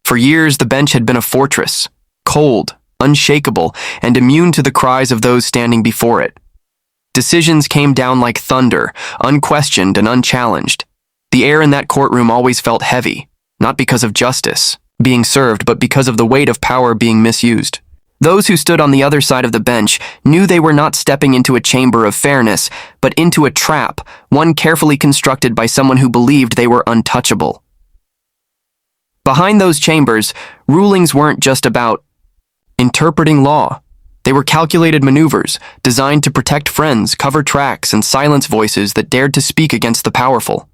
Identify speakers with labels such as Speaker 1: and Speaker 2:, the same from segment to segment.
Speaker 1: For years, the bench had been a fortress, cold, unshakable, and immune to the cries of those standing before it. Decisions came down like thunder, unquestioned and unchallenged. The air in that courtroom always felt heavy, not because of justice being served, but because of the weight of power being misused. Those who stood on the other side of the bench knew they were not stepping into a chamber of fairness, but into a trap, one carefully constructed by someone who believed they were untouchable. Behind those chambers, rulings weren't just about interpreting law. They were calculated maneuvers designed to protect friends, cover tracks, and silence voices that dared to speak against the powerful.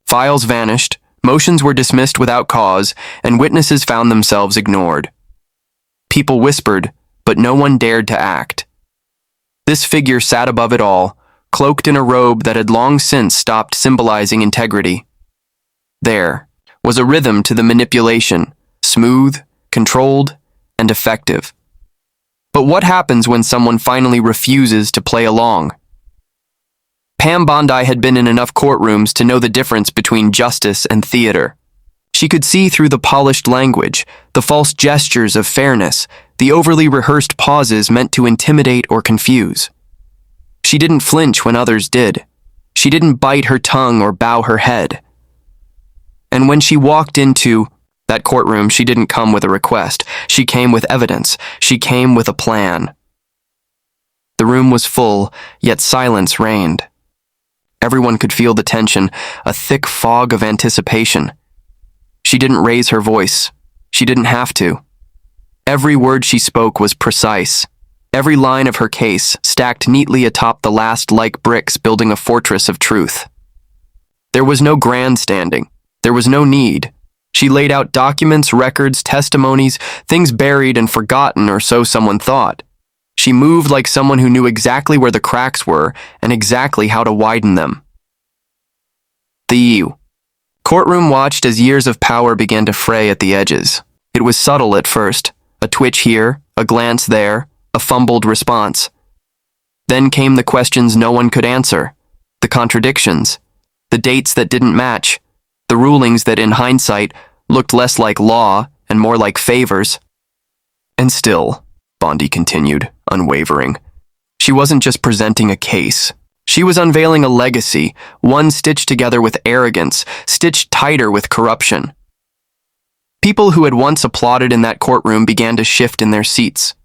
Speaker 1: Files vanished, motions were dismissed without cause, and witnesses found themselves ignored. People whispered, but no one dared to act. This figure sat above it all, cloaked in a robe that had long since stopped symbolizing integrity. There was a rhythm to the manipulation, smooth, controlled, and effective. But what happens when someone finally refuses to play along? Pam Bondi had been in enough courtrooms to know the difference between justice and theater. She could see through the polished language, the false gestures of fairness, the overly rehearsed pauses meant to intimidate or confuse. She didn't flinch when others did. She didn't bite her tongue or bow her head. And when she walked into that courtroom, she didn't come with a request. She came with evidence. She came with a plan. The room was full, yet silence reigned. Everyone could feel the tension, a thick fog of anticipation. She didn't raise her voice. She didn't have to. Every word she spoke was precise. Every line of her case stacked neatly atop the last like bricks building a fortress of truth. There was no grandstanding. There was no need. She laid out documents, records, testimonies, things buried and forgotten, or so someone thought. She moved like someone who knew exactly where the cracks were and exactly how to widen them. The courtroom watched as years of power began to fray at the edges. It was subtle at first, a twitch here, a glance there, a fumbled response. Then came the questions no one could answer, the contradictions, the dates that didn't match, the rulings that in hindsight looked less like law and more like favors. And still, Bondi continued, unwavering. She wasn't just presenting a case. She was unveiling a legacy, one stitched together with arrogance, stitched tighter with corruption. People who had once applauded in that courtroom began to shift in their seats.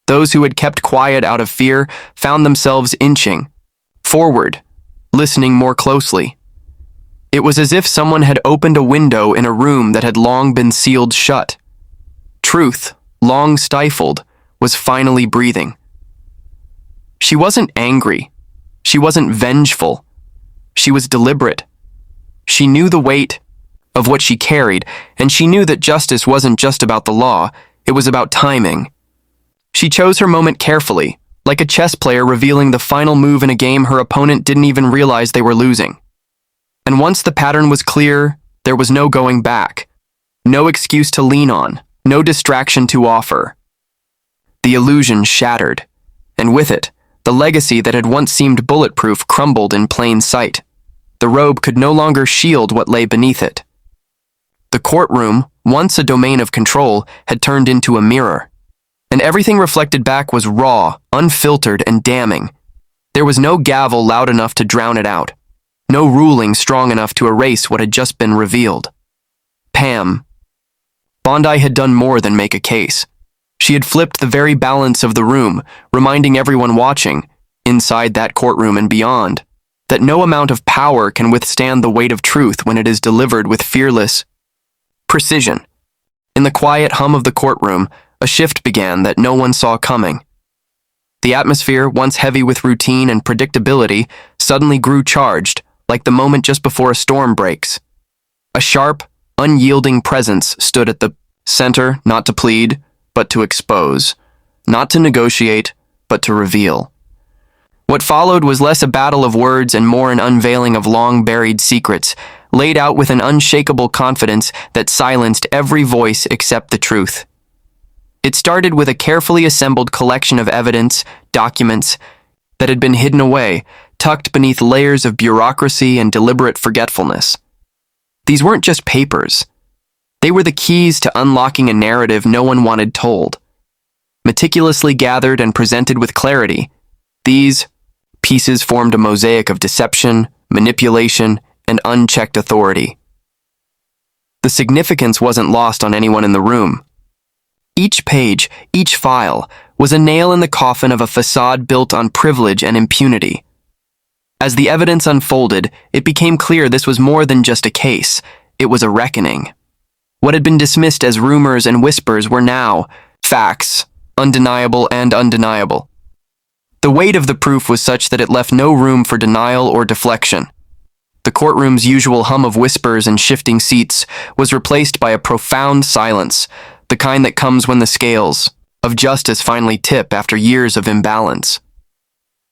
Speaker 1: Those who had kept quiet out of fear found themselves inching forward, listening more closely. It was as if someone had opened a window in a room that had long been sealed shut. Truth, long stifled, was finally breathing. She wasn't angry. She wasn't vengeful. She was deliberate. She knew the weight of what she carried, and she knew that justice wasn't just about the law, it was about timing. She chose her moment carefully, like a chess player revealing the final move in a game her opponent didn't even realize they were losing. And once the pattern was clear, there was no going back. No excuse to lean on, no distraction to offer. The illusion shattered, and with it, the legacy that had once seemed bulletproof crumbled in plain sight. The robe could no longer shield what lay beneath it. The courtroom, once a domain of control, had turned into a mirror, and everything reflected back was raw, unfiltered, and damning. There was no gavel loud enough to drown it out, no ruling strong enough to erase what had just been revealed. Pam Bondi had done more than make a case. She had flipped the very balance of the room, reminding everyone watching, inside that courtroom and beyond, that no amount of power can withstand the weight of truth when it is delivered with fearless precision. In the quiet hum of the courtroom, a shift began that no one saw coming. The atmosphere, once heavy with routine and predictability, suddenly grew charged, like the moment just before a storm breaks. A sharp, unyielding presence stood at the center, not to plead, but to expose, not to negotiate, but to reveal. What followed was less a battle of words and more an unveiling of long-buried secrets, laid out with an unshakable confidence that silenced every voice except the truth. It started with a carefully assembled collection of evidence, documents, that had been hidden away, tucked beneath layers of bureaucracy and deliberate forgetfulness. These weren't just papers. They were the keys to unlocking a narrative no one wanted told. Meticulously gathered and presented with clarity, these pieces formed a mosaic of deception, manipulation, and unchecked authority. The significance wasn't lost on anyone in the room. Each page, each file, was a nail in the coffin of a facade built on privilege and impunity. As the evidence unfolded, it became clear this was more than just a case. It was a reckoning. What had been dismissed as rumors and whispers were now facts, undeniable and undeniable. The weight of the proof was such that it left no room for denial or deflection. The courtroom's usual hum of whispers and shifting seats was replaced by a profound silence, the kind that comes when the scales of justice finally tip after years of imbalance.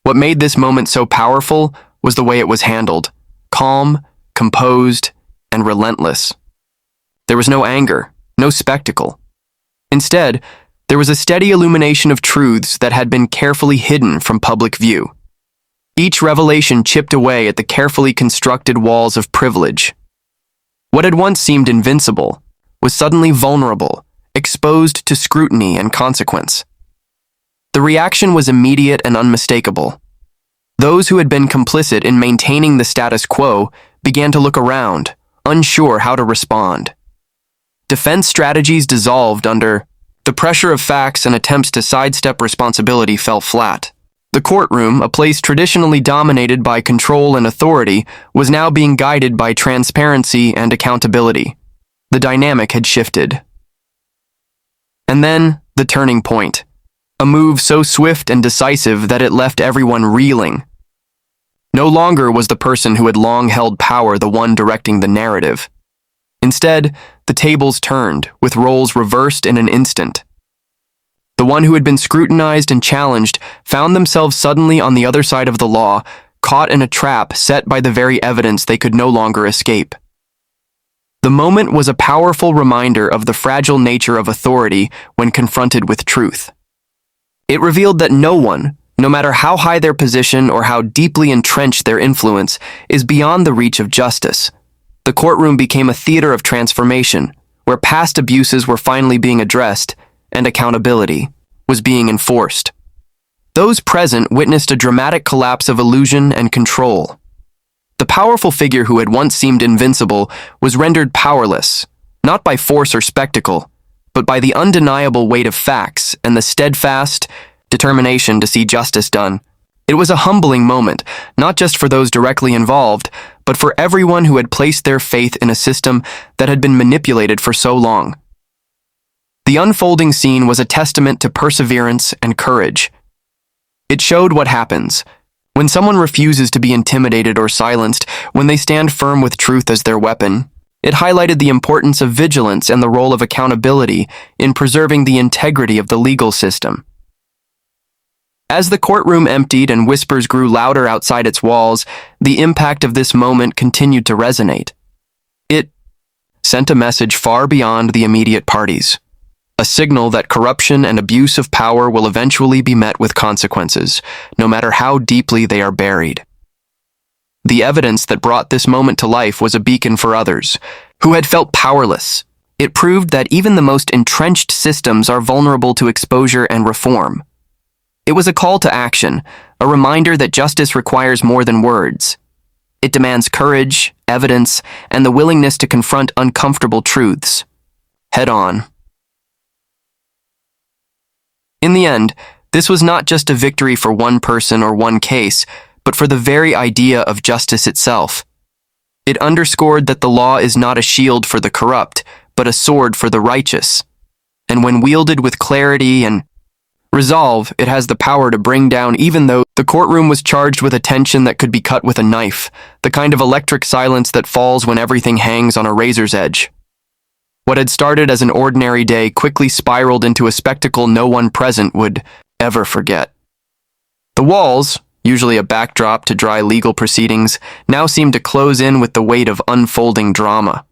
Speaker 1: What made this moment so powerful was the way it was handled, calm, composed, and relentless. There was no anger, no spectacle. Instead, there was a steady illumination of truths that had been carefully hidden from public view. Each revelation chipped away at the carefully constructed walls of privilege. What had once seemed invincible was suddenly vulnerable, exposed to scrutiny and consequence. The reaction was immediate and unmistakable. Those who had been complicit in maintaining the status quo began to look around, unsure how to respond. Defense strategies dissolved under the pressure of facts, and attempts to sidestep responsibility fell flat. The courtroom, a place traditionally dominated by control and authority, was now being guided by transparency and accountability. The dynamic had shifted. And then, the turning point. A move so swift and decisive that it left everyone reeling. No longer was the person who had long held power the one directing the narrative. Instead, the tables turned, with roles reversed in an instant. The one who had been scrutinized and challenged found themselves suddenly on the other side of the law, caught in a trap set by the very evidence they could no longer escape. The moment was a powerful reminder of the fragile nature of authority when confronted with truth. It revealed that no one, no matter how high their position or how deeply entrenched their influence, is beyond the reach of justice. The courtroom became a theater of transformation, where past abuses were finally being addressed and accountability was being enforced. Those present witnessed a dramatic collapse of illusion and control. The powerful figure who had once seemed invincible was rendered powerless, not by force or spectacle, but by the undeniable weight of facts and the steadfast determination to see justice done. It was a humbling moment, not just for those directly involved, but for everyone who had placed their faith in a system that had been manipulated for so long. The unfolding scene was a testament to perseverance and courage. It showed what happens when someone refuses to be intimidated or silenced, when they stand firm with truth as their weapon. It highlighted the importance of vigilance and the role of accountability in preserving the integrity of the legal system. As the courtroom emptied and whispers grew louder outside its walls, the impact of this moment continued to resonate. It sent a message far beyond the immediate parties, a signal that corruption and abuse of power will eventually be met with consequences, no matter how deeply they are buried. The evidence that brought this moment to life was a beacon for others, who had felt powerless. It proved that even the most entrenched systems are vulnerable to exposure and reform. It was a call to action, a reminder that justice requires more than words. It demands courage, evidence, and the willingness to confront uncomfortable truths head on. In the end, this was not just a victory for one person or one case, but for the very idea of justice itself. It underscored that the law is not a shield for the corrupt, but a sword for the righteous. And when wielded with clarity and resolve, it has the power to bring down even though the courtroom was charged with a tension that could be cut with a knife, the kind of electric silence that falls when everything hangs on a razor's edge. What had started as an ordinary day quickly spiraled into a spectacle no one present would ever forget. The walls, usually a backdrop to dry legal proceedings, now seemed to close in with the weight of unfolding drama.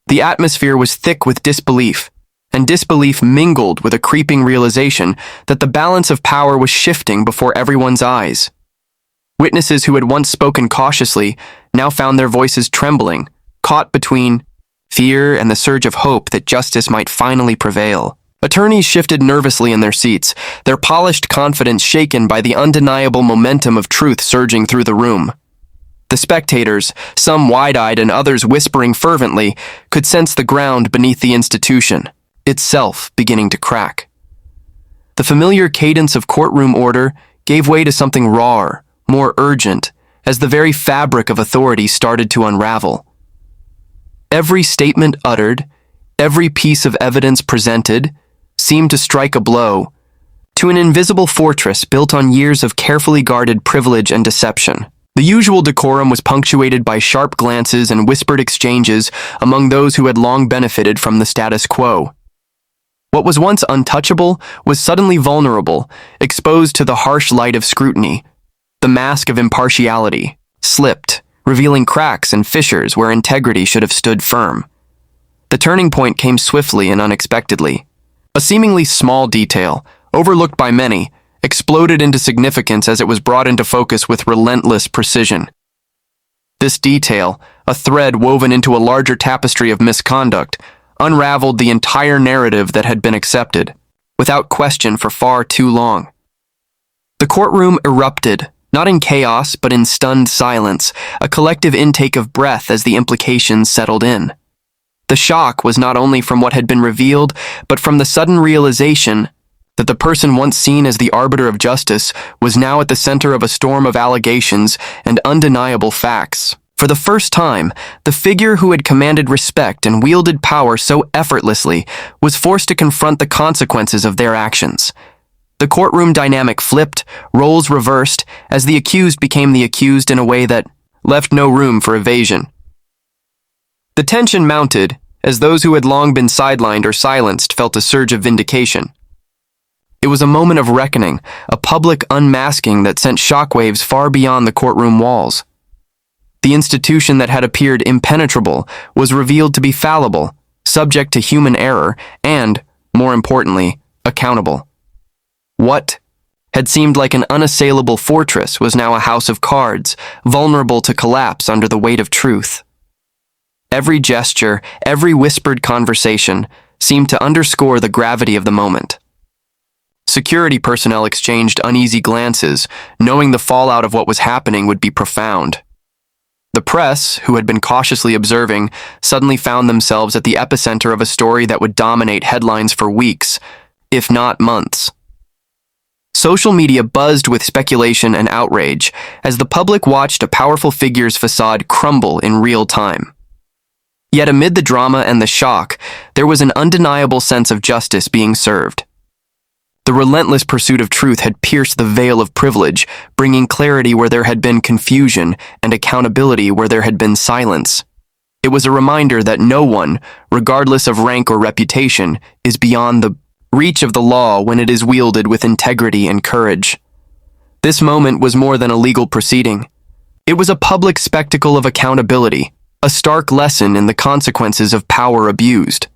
Speaker 1: The atmosphere was thick with disbelief, and disbelief mingled with a creeping realization that the balance of power was shifting before everyone's eyes. Witnesses who had once spoken cautiously now found their voices trembling, caught between fear, and the surge of hope that justice might finally prevail. Attorneys shifted nervously in their seats, their polished confidence shaken by the undeniable momentum of truth surging through the room. The spectators, some wide-eyed and others whispering fervently, could sense the ground beneath the institution, itself beginning to crack. The familiar cadence of courtroom order gave way to something rawer, more urgent, as the very fabric of authority started to unravel. Every statement uttered, every piece of evidence presented, seemed to strike a blow to an invisible fortress built on years of carefully guarded privilege and deception. The usual decorum was punctuated by sharp glances and whispered exchanges among those who had long benefited from the status quo. What was once untouchable was suddenly vulnerable, exposed to the harsh light of scrutiny. The mask of impartiality slipped, revealing cracks and fissures where integrity should have stood firm. The turning point came swiftly and unexpectedly. A seemingly small detail, overlooked by many, exploded into significance as it was brought into focus with relentless precision. This detail, a thread woven into a larger tapestry of misconduct, unraveled the entire narrative that had been accepted, without question for far too long. The courtroom erupted, not in chaos but in stunned silence, a collective intake of breath as the implications settled in. The shock was not only from what had been revealed, but from the sudden realization that the person once seen as the arbiter of justice was now at the center of a storm of allegations and undeniable facts. For the first time, the figure who had commanded respect and wielded power so effortlessly was forced to confront the consequences of their actions. The courtroom dynamic flipped, roles reversed, as the accused became the accused in a way that left no room for evasion. The tension mounted as those who had long been sidelined or silenced felt a surge of vindication. It was a moment of reckoning, a public unmasking that sent shockwaves far beyond the courtroom walls. The institution that had appeared impenetrable was revealed to be fallible, subject to human error, and, more importantly, accountable. What had seemed like an unassailable fortress was now a house of cards, vulnerable to collapse under the weight of truth. Every gesture, every whispered conversation seemed to underscore the gravity of the moment. Security personnel exchanged uneasy glances, knowing the fallout of what was happening would be profound. The press, who had been cautiously observing, suddenly found themselves at the epicenter of a story that would dominate headlines for weeks, if not months. Social media buzzed with speculation and outrage as the public watched a powerful figure's facade crumble in real time. Yet amid the drama and the shock, there was an undeniable sense of justice being served. The relentless pursuit of truth had pierced the veil of privilege, bringing clarity where there had been confusion and accountability where there had been silence. It was a reminder that no one, regardless of rank or reputation, is beyond the reach of the law when it is wielded with integrity and courage. This moment was more than a legal proceeding. It was a public spectacle of accountability, a stark lesson in the consequences of power abused.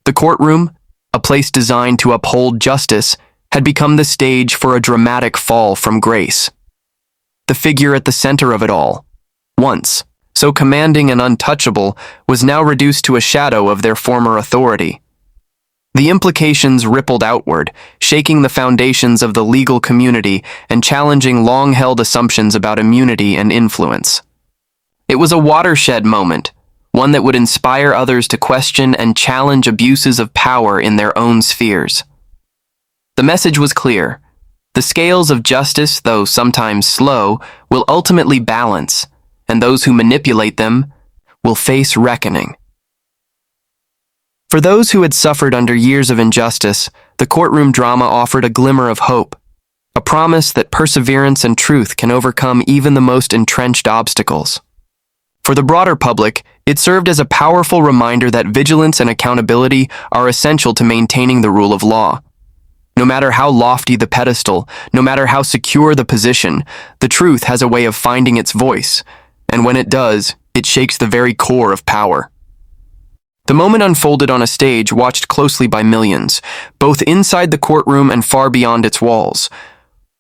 Speaker 1: The courtroom, a place designed to uphold justice, had become the stage for a dramatic fall from grace. The figure at the center of it all, once so commanding and untouchable, was now reduced to a shadow of their former authority. The implications rippled outward, shaking the foundations of the legal community and challenging long-held assumptions about immunity and influence. It was a watershed moment, one that would inspire others to question and challenge abuses of power in their own spheres. The message was clear. The scales of justice, though sometimes slow, will ultimately balance, and those who manipulate them will face reckoning. For those who had suffered under years of injustice, the courtroom drama offered a glimmer of hope, a promise that perseverance and truth can overcome even the most entrenched obstacles. For the broader public, it served as a powerful reminder that vigilance and accountability are essential to maintaining the rule of law. No matter how lofty the pedestal, no matter how secure the position, the truth has a way of finding its voice, and when it does, it shakes the very core of power. The moment unfolded on a stage watched closely by millions, both inside the courtroom and far beyond its walls.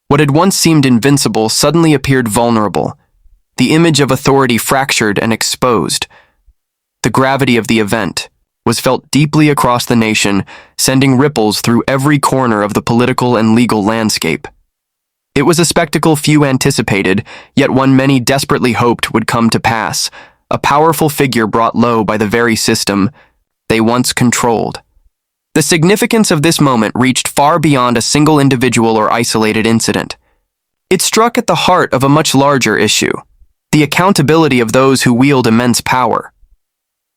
Speaker 1: What had once seemed invincible suddenly appeared vulnerable, the image of authority fractured and exposed. the gravity of the event was felt deeply across the nation, sending ripples through every corner of the political and legal landscape. It was a spectacle few anticipated, yet one many desperately hoped would come to pass, a powerful figure brought low by the very system they once controlled. The significance of this moment reached far beyond a single individual or isolated incident. It struck at the heart of a much larger issue, the accountability of those who wield immense power.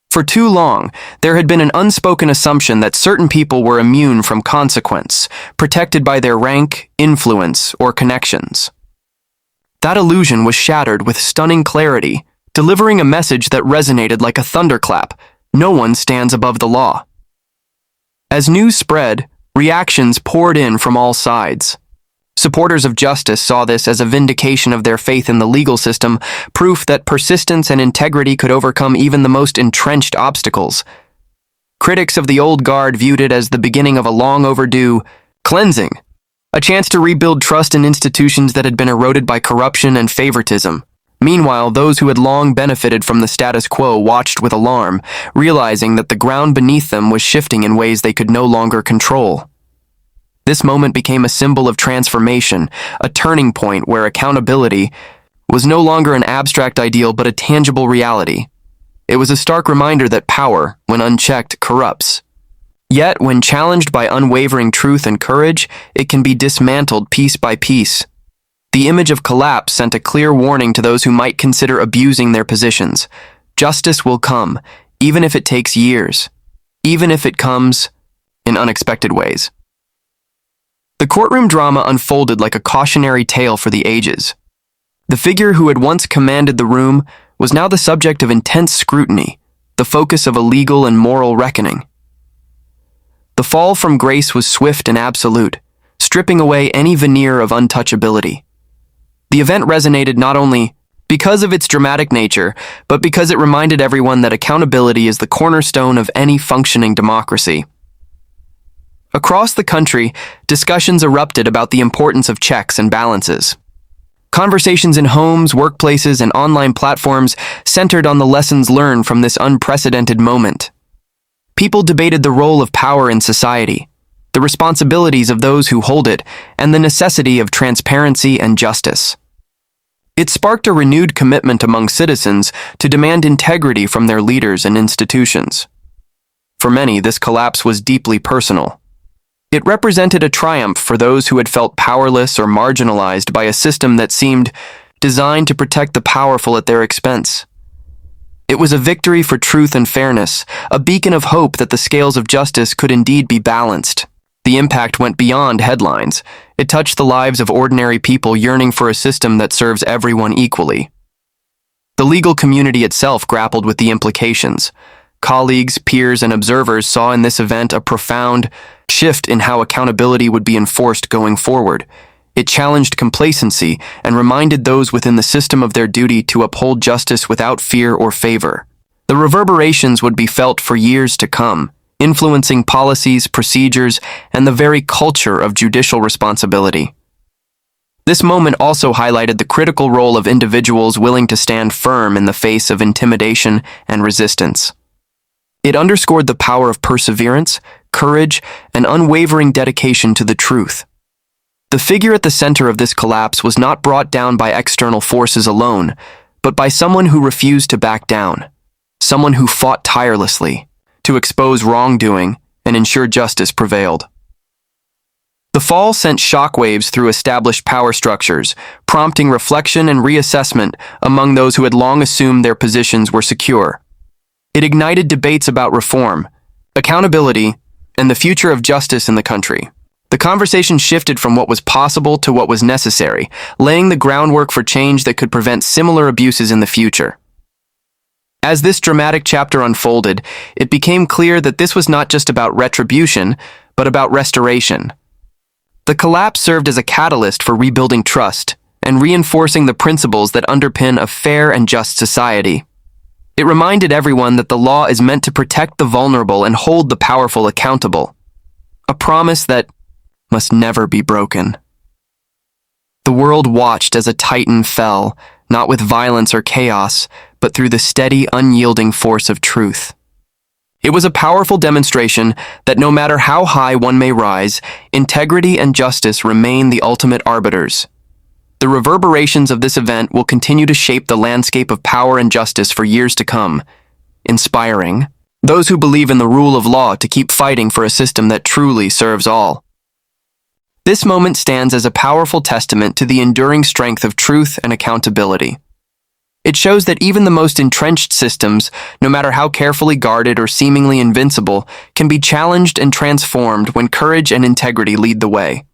Speaker 1: For too long, there had been an unspoken assumption that certain people were immune from consequence, protected by their rank, influence, or connections. That illusion was shattered with stunning clarity, delivering a message that resonated like a thunderclap: no one stands above the law. As news spread, reactions poured in from all sides. Supporters of justice saw this as a vindication of their faith in the legal system, proof that persistence and integrity could overcome even the most entrenched obstacles. Critics of the old guard viewed it as the beginning of a long overdue cleansing, a chance to rebuild trust in institutions that had been eroded by corruption and favoritism. Meanwhile, those who had long benefited from the status quo watched with alarm, realizing that the ground beneath them was shifting in ways they could no longer control. This moment became a symbol of transformation, a turning point where accountability was no longer an abstract ideal but a tangible reality. It was a stark reminder that power, when unchecked, corrupts. Yet, when challenged by unwavering truth and courage, it can be dismantled piece by piece. The image of collapse sent a clear warning to those who might consider abusing their positions. Justice will come, even if it takes years, even if it comes in unexpected ways. The courtroom drama unfolded like a cautionary tale for the ages. The figure who had once commanded the room was now the subject of intense scrutiny, the focus of a legal and moral reckoning. The fall from grace was swift and absolute, stripping away any veneer of untouchability. The event resonated not only because of its dramatic nature, but because it reminded everyone that accountability is the cornerstone of any functioning democracy. Across the country, discussions erupted about the importance of checks and balances. Conversations in homes, workplaces, and online platforms centered on the lessons learned from this unprecedented moment. People debated the role of power in society, the responsibilities of those who hold it, and the necessity of transparency and justice. It sparked a renewed commitment among citizens to demand integrity from their leaders and institutions. For many, this collapse was deeply personal. It represented a triumph for those who had felt powerless or marginalized by a system that seemed designed to protect the powerful at their expense. It was a victory for truth and fairness, a beacon of hope that the scales of justice could indeed be balanced. The impact went beyond headlines. It touched the lives of ordinary people yearning for a system that serves everyone equally. The legal community itself grappled with the implications. Colleagues, peers, and observers saw in this event a profound shift in how accountability would be enforced going forward. It challenged complacency and reminded those within the system of their duty to uphold justice without fear or favor. The reverberations would be felt for years to come, influencing policies, procedures, and the very culture of judicial responsibility. This moment also highlighted the critical role of individuals willing to stand firm in the face of intimidation and resistance. It underscored the power of perseverance, courage, and unwavering dedication to the truth. The figure at the center of this collapse was not brought down by external forces alone, but by someone who refused to back down, someone who fought tirelessly to expose wrongdoing and ensure justice prevailed. The fall sent shockwaves through established power structures, prompting reflection and reassessment among those who had long assumed their positions were secure. It ignited debates about reform, accountability, and the future of justice in the country. The conversation shifted from what was possible to what was necessary, laying the groundwork for change that could prevent similar abuses in the future. As this dramatic chapter unfolded, it became clear that this was not just about retribution, but about restoration. The collapse served as a catalyst for rebuilding trust and reinforcing the principles that underpin a fair and just society. It reminded everyone that the law is meant to protect the vulnerable and hold the powerful accountable, a promise that must never be broken. The world watched as a titan fell, not with violence or chaos, but through the steady, unyielding force of truth. It was a powerful demonstration that no matter how high one may rise, integrity and justice remain the ultimate arbiters. The reverberations of this event will continue to shape the landscape of power and justice for years to come, inspiring those who believe in the rule of law to keep fighting for a system that truly serves all. This moment stands as a powerful testament to the enduring strength of truth and accountability. It shows that even the most entrenched systems, no matter how carefully guarded or seemingly invincible, can be challenged and transformed when courage and integrity lead the way.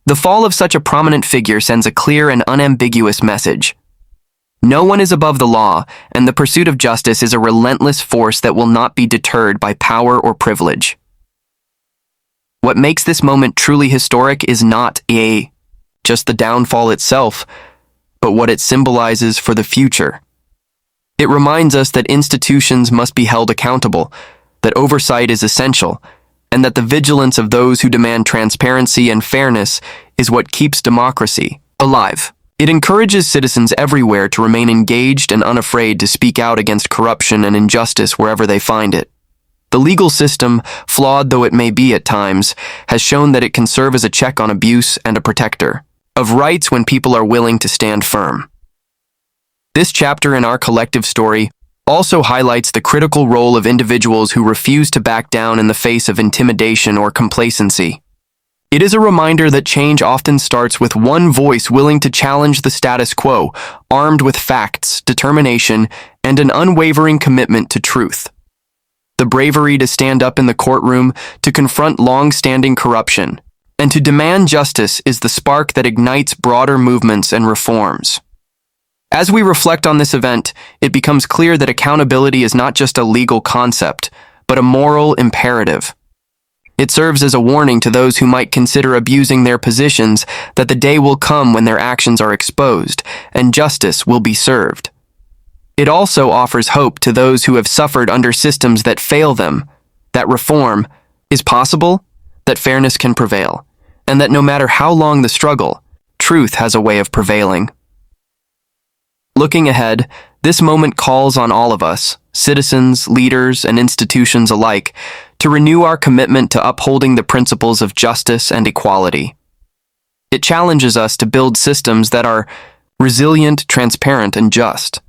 Speaker 1: The fall of such a prominent figure sends a clear and unambiguous message. No one is above the law, and the pursuit of justice is a relentless force that will not be deterred by power or privilege. What makes this moment truly historic is not just the downfall itself, but what it symbolizes for the future. It reminds us that institutions must be held accountable, that oversight is essential, and that the vigilance of those who demand transparency and fairness is what keeps democracy alive. It encourages citizens everywhere to remain engaged and unafraid to speak out against corruption and injustice wherever they find it. The legal system, flawed though it may be at times, has shown that it can serve as a check on abuse and a protector of rights when people are willing to stand firm. This chapter in our collective story also highlights the critical role of individuals who refuse to back down in the face of intimidation or complacency. It is a reminder that change often starts with one voice willing to challenge the status quo, armed with facts, determination, and an unwavering commitment to truth. The bravery to stand up in the courtroom, to confront long-standing corruption, and to demand justice is the spark that ignites broader movements and reforms. As we reflect on this event, it becomes clear that accountability is not just a legal concept, but a moral imperative. It serves as a warning to those who might consider abusing their positions that the day will come when their actions are exposed, and justice will be served. It also offers hope to those who have suffered under systems that fail them, that reform is possible, that fairness can prevail, and that no matter how long the struggle, truth has a way of prevailing. Looking ahead, this moment calls on all of us, citizens, leaders, and institutions alike, to renew our commitment to upholding the principles of justice and equality. It challenges us to build systems that are resilient, transparent, and just.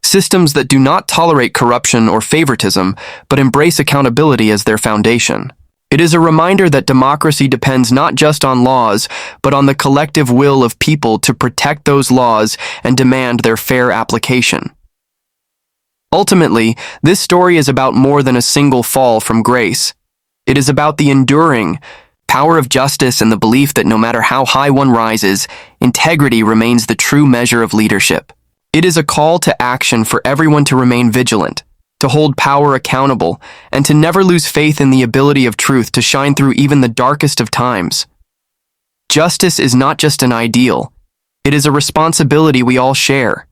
Speaker 1: Systems that do not tolerate corruption or favoritism, but embrace accountability as their foundation. It is a reminder that democracy depends not just on laws, but on the collective will of people to protect those laws and demand their fair application. Ultimately, this story is about more than a single fall from grace. It is about the enduring power of justice and the belief that no matter how high one rises, integrity remains the true measure of leadership. It is a call to action for everyone to remain vigilant, to hold power accountable, and to never lose faith in the ability of truth to shine through even the darkest of times. Justice is not just an ideal, it is a responsibility we all share,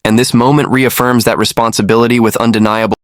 Speaker 1: and this moment reaffirms that responsibility with undeniable